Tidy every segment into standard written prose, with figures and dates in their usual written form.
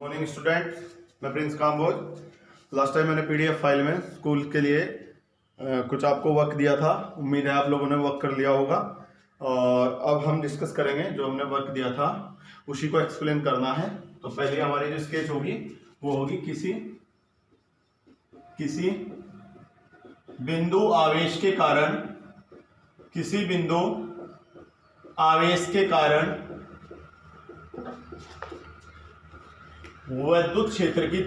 Morning student, मैं Prince Kamboj. Last time मैंने PDF file में स्कूल के लिए कुछ आपको वर्क दिया था। उम्मीद है आप लोगों ने वर्क कर लिया होगा और अब हम डिस्कस करेंगे जो हमने वर्क दिया था उसी को एक्सप्लेन करना है। तो पहले हमारी जो स्केच होगी वो होगी किसी बिंदु आवेश के कारण विद्युत क्षेत्र की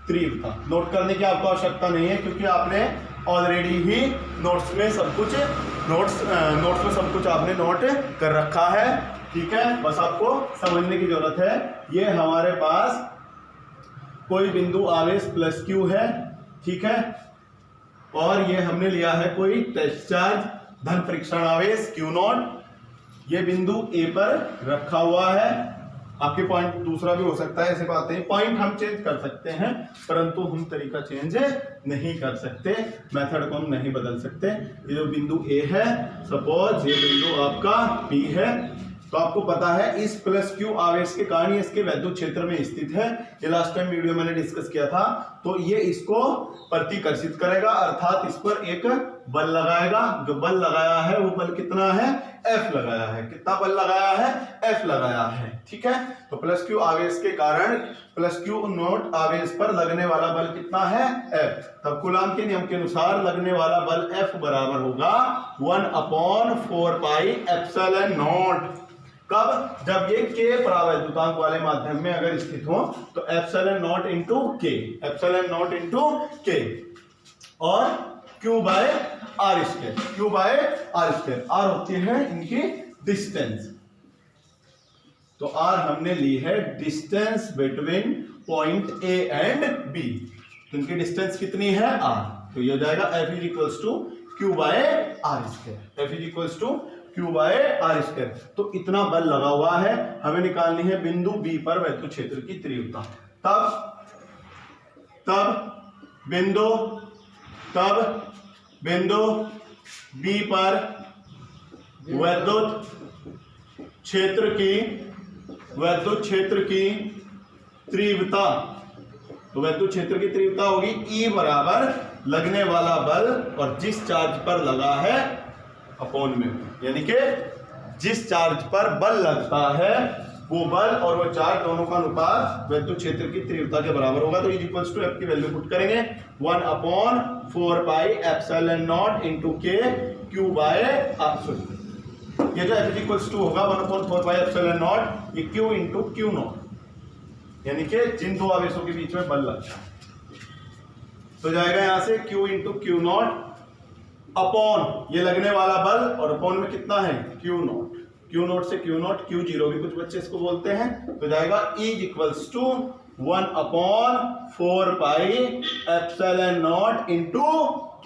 तीव्रता नोट करने की आपको आवश्यकता नहीं है क्योंकि आपने ऑलरेडी ही नोट्स में सब कुछ आपने नोट कर रखा है। ठीक है, बस आपको समझने की जरूरत है। ये हमारे पास कोई बिंदु आवेश प्लस क्यू है, ठीक है, और ये हमने लिया है कोई टेस्ट चार्ज धन परीक्षण आवेश क्यू नॉट। ये बिंदु ए पर रखा हुआ है। आपके पॉइंट दूसरा भी हो सकता है, ऐसे बातें पॉइंट हम चेंज कर सकते हैं परंतु हम तरीका चेंज नहीं कर सकते, मेथड को हम नहीं बदल सकते। ये जो बिंदु ए है, सपोज ये बिंदु आपका बी है, तो आपको पता है इस प्लस क्यू आवेश के कारण इसके वैद्युत क्षेत्र में स्थित है। ये लास्ट टाइम वीडियो मैंने डिस्कस किया था। तो ये इसको प्रतिकर्षित करेगा, अर्थात इस पर एक बल लगाएगा। जो बल लगाया है वो बल कितना है? F लगाया है। कितना बल लगाया है? F लगाया है। ठीक है, तो प्लस क्यू आवेश के कारण प्लस क्यू नॉट आवेश पर लगने वाला बल कितना है? F। तब कूलॉम के नियम के अनुसार लगने वाला बल F बराबर होगा 1/4 पाई एप्सिलॉन नॉट। कब? जब ये के परावैद्युतांक वाले माध्यम में अगर स्थित हो तो एप्सिलॉन नॉट इंटू के और Q by are square. R होती है इनकी डिस्टेंस। तो आर हमने ली है distance between point A and B. तो इनकी डिस्टेंस कितनी है? आर। तो ये हो जाएगा F is equals to Q by are square. तो इतना बल लगा हुआ है, हमें निकालनी है बिंदु बी पर वैद्युत क्षेत्र की तीव्रता। तब बिंदु बी पर वैद्युत क्षेत्र की तीव्रता, तो वैद्युत क्षेत्र की तीव्रता होगी E बराबर लगने वाला बल और जिस चार्ज पर लगा है अपॉन में, यानी कि जिस चार्ज पर बल लगता है वो बल और वो चार्ज दोनों का अनुपात वैद्युत क्षेत्र की तीव्रता के बराबर होगा। तो इज इक्वल्स टू F की वैल्यू पुट करेंगे 1/4 पाई एप्सिलॉन नॉट इंटू के क्यू बाय आर। ये जो F इज इक्वल्स टू होगा 1/4 पाई एप्सिलॉन नॉट, ये Q इंटू क्यू नॉट, यानी कि जिन दो आवेशों के बीच में बल लगता है। तो जाएगा यहां से Q into Q not upon ये लगने वाला बल और अपॉन में कितना है? क्यू नॉट से क्यू नॉट Q0 भी कुछ बच्चे इसको बोलते हैं। तो जाएगा E equals to 1/4 pi epsilon not into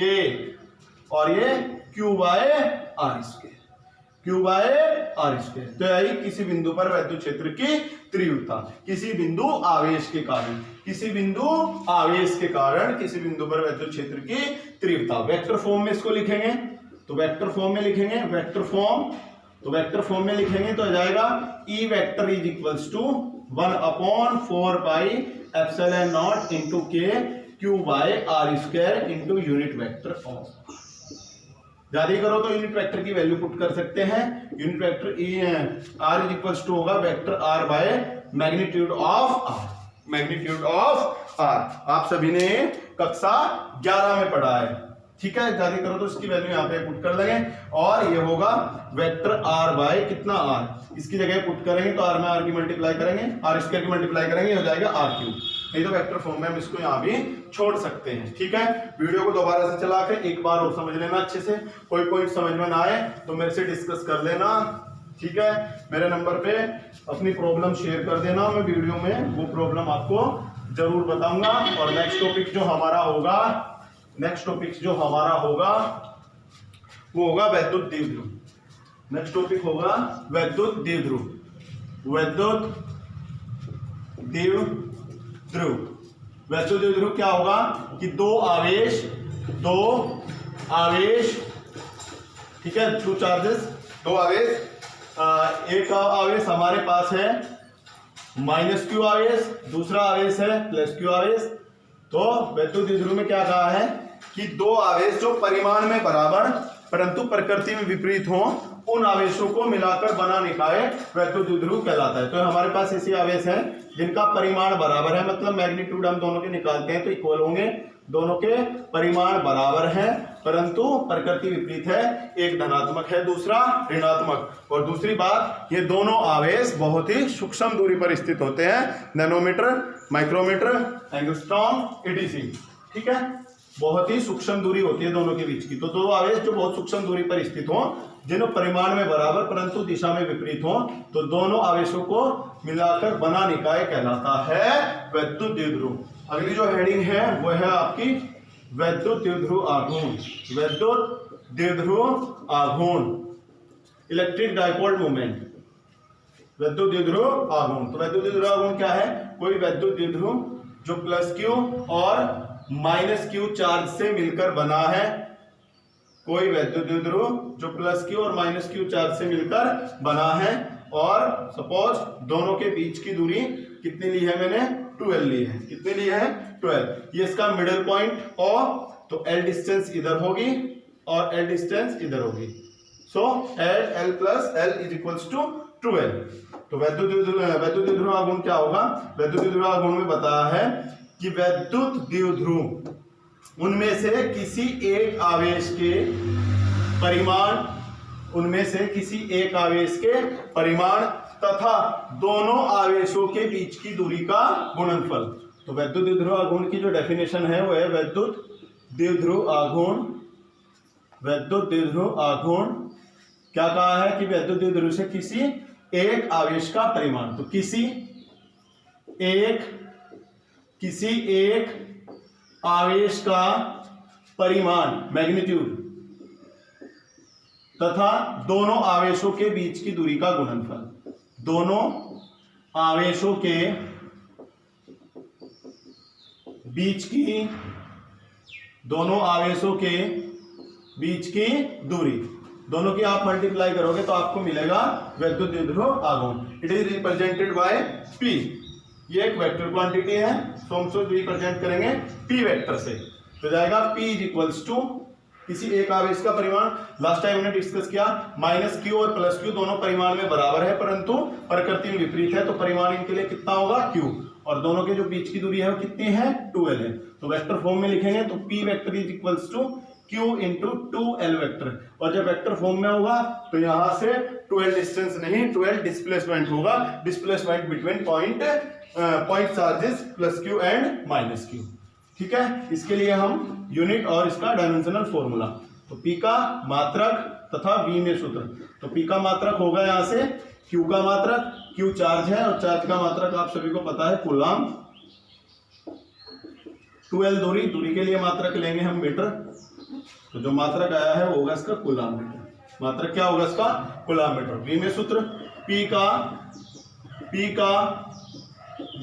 के और ये Q बाय आर स्क्वायर। तो यही किसी बिंदु पर वैद्युत क्षेत्र की तीव्रता, किसी बिंदु आवेश के कारण किसी बिंदु पर वैद्युत क्षेत्र की तीव्रता वेक्टर फॉर्म में इसको लिखेंगे। तो वेक्टर फॉर्म में लिखेंगे तो आ जाएगा E vector is equals to 1/4 pi epsilon not into के q by are square into unit vector of. ज्यादा करो तो यूनिट वेक्टर की वैल्यू पुट कर सकते हैं। Unit vector r is equals to होगा vector r by magnitude of r. आप सभी ने कक्षा 11 में पढ़ा है, ठीक है। ज्यादा करो तो इसकी वैल्यू यहाँ पे पुट कर लेंगे और ये होगा वेक्टर आर बाय कितना आर, इसकी जगह पुट करेंगे तो आर में आर की मल्टीप्लाई करेंगे, आर स्क्वायर की मल्टीप्लाई करेंगे, हो जाएगा आर क्यूब। नहीं तो वेक्टर फॉर्म में हम इसको यहाँ भी छोड़ सकते हैं, ठीक है। वीडियो को दोबारा से चला के एक बार और समझ लेना अच्छे से। कोई पॉइंट समझ में ना आए तो मेरे से डिस्कस कर लेना, ठीक है। मेरे नंबर पे अपनी प्रॉब्लम शेयर कर देना, मैं वीडियो में वो प्रॉब्लम आपको जरूर बताऊंगा। और नेक्स्ट टॉपिक जो हमारा होगा वो होगा वैद्युत द्विध्रुव। नेक्स्ट टॉपिक होगा वैद्युत द्विध्रुव। वैद्युत द्विध्रुव क्या होगा कि दो आवेश, ठीक है, दो आवेश एक आवेश हमारे पास है माइनस क्यू आवेश, दूसरा आवेश है प्लस क्यू आवेश। तो वैद्युत द्विध्रुव में क्या कहा है कि दो आवेश जो परिमाण में बराबर परंतु प्रकृति में विपरीत हो, उन आवेशों को मिलाकर बना निकाय वैद्युत द्विध्रुव कहलाता है। तो हमारे पास ऐसे आवेश हैं जिनका परिमाण बराबर है, मतलब मैग्नीट्यूड हम दोनों के निकालते हैं तो इक्वल होंगे, दोनों के परिमाण बराबर है परंतु प्रकृति विपरीत है, एक धनात्मक है दूसरा ऋणात्मक। और दूसरी बात, ये दोनों आवेश बहुत ही सूक्ष्म दूरी पर स्थित होते हैं, नैनोमीटर, माइक्रोमीटर, एंगस्ट्रॉम, etc। ठीक है, बहुत ही सूक्ष्म दूरी होती है दोनों के बीच की। तो दो आवेश जो बहुत सूक्ष्म दूरी पर स्थित हो, जिन्हों परिमाण में बराबर परंतु दिशा में विपरीत हो, तो दोनों आवेशों को मिलाकर बना निकाय कहलाता है वैद्युत द्विध्रुव। अगली जो हेडिंग है वो है आपकी वैद्युत द्विध्रुव आघूर्ण। वैद्युत द्विध्रुव आघूर्ण, इलेक्ट्रिक डाइपोल मोमेंट, वैद्युत द्विध्रुव आघूर्ण। तो वैद्युत द्विध्रुव आघूर्ण क्या है? कोई वैद्युत द्विध्रुव जो प्लस क्यू और माइनस क्यू चार्ज से मिलकर बना है, कोई वैद्युत द्विध्रुव जो प्लस क्यू और माइनस क्यू चार्ज से मिलकर बना है, और सपोज दोनों के बीच की दूरी कितनी ली है मैंने? 12 ली है। कितनी ली है? 12। ये इसका मिडिल पॉइंट O, तो L डिस्टेंस इधर होगी और L डिस्टेंस इधर होगी। So L plus L is equals to 12। तो वैद्युत द्विध्रुव आघूर्ण क्या होगा? वैद्युत द्विध्रुव आघूर्ण में बताया है कि वैद्युत द्विध्रुव उनमें से किसी एक आवेश के परिमाण, उनमें से किसी एक आवेश के परिमाण तथा दोनों आवेशों के बीच की दूरी का गुणनफल। तो वैद्युत द्विध्रुव आघूर्ण की जो डेफिनेशन है वो है वैद्युत द्विध्रुव आघूर्ण। वैद्युत द्विध्रुव आघूर्ण क्या कहा है कि वैद्युत द्विध्रुव से किसी एक आवेश का परिमाण, तो किसी एक आवेश का परिमाण मैग्नीट्यूड तथा दोनों आवेशों के बीच की दूरी का गुणनफल। दोनों आवेशों के बीच की दूरी, दोनों की आप मल्टीप्लाई करोगे तो आपको मिलेगा वैद्युत द्विध्रुव आघूर्ण। It is represented by P। ये एक वेक्टर क्वांटिटी है, तो हम उसको रिप्रेजेंट करेंगे P वेक्टर से। तो जाएगा P इज इक्वल्स टू किसी एक आवेश का परिमाण। लास्ट टाइम हमने डिस्कस किया माइनस क्यू और प्लस क्यू दोनों परिमाण में बराबर है परंतु प्रकृति में विपरीत है, तो परिमाण इनके लिए कितना होगा? Q। और दोनों के जो बीच की दूरी है वो कितनी है? 12 है। तो वेक्टर फॉर्म में लिखेंगे तो P vector is equals to Q into 2L vector. और जब वेक्टर फॉर्म में होगा तो यहां से 12 डिस्टेंस नहीं 12 डिस्प्लेसमेंट होगा, displacement between point charges plus Q and minus Q। ठीक है, इसके लिए हम यूनिट और इसका डायमेंशनल फॉर्मूला, तो P का मात्रक तथा V में सूत्र। तो P का मात्रक होगा यहां से Q का मात्रक, Q चार्ज है और चार्ज का मात्रक आप सभी को पता है कूलम। 12 दूरी के लिए मात्रक लेंगे हम मीटर, तो जो मात्रक आया है वो होगा इसका कूलम मीटर। मात्रक क्या होगा इसका? Coulomb metre. V में सूत्र P का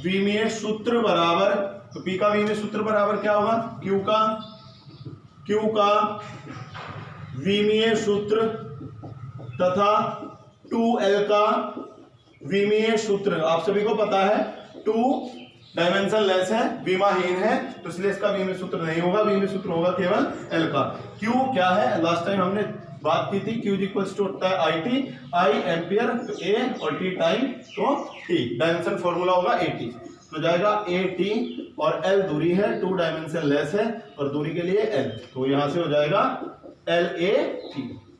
V में सूत्र बराबर, तो P का V में सूत्र बराबर क्या होगा? Q का V में सूत्र तथा 2L का V में सूत्र। आप सभी को पता है 2 डायमेंशन लेस है, विमाहीन है, तो इसलिए इसका V में सूत्र नहीं होगा, V में सूत्र होगा केवल L का। Q क्या है? लास्ट टाइम हमने बात की थी, Q इक्वल्स टू होता है IT, I एम्पियर, तो A और T टाइम, तो T डायमेंशन फॉर्मूला होगा AT। तो जाएगा AT और L दूरी है, 2 डायमेंशन लेस है और दूरी के लिए L, तो यहां से हो जाएगा LAT।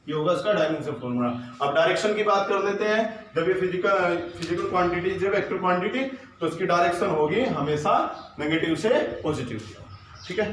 ये होगा इसका डायमेंशन फॉर्मूला। अब डायरेक्शन की बात कर लेते हैं। जब ये फिजिकल क्वांटिटी है वेक्टर क्वांटिटी, तो इसकी डायरेक्शन होगी हमेशा नेगेटिव से पॉजिटिव। ठीक है।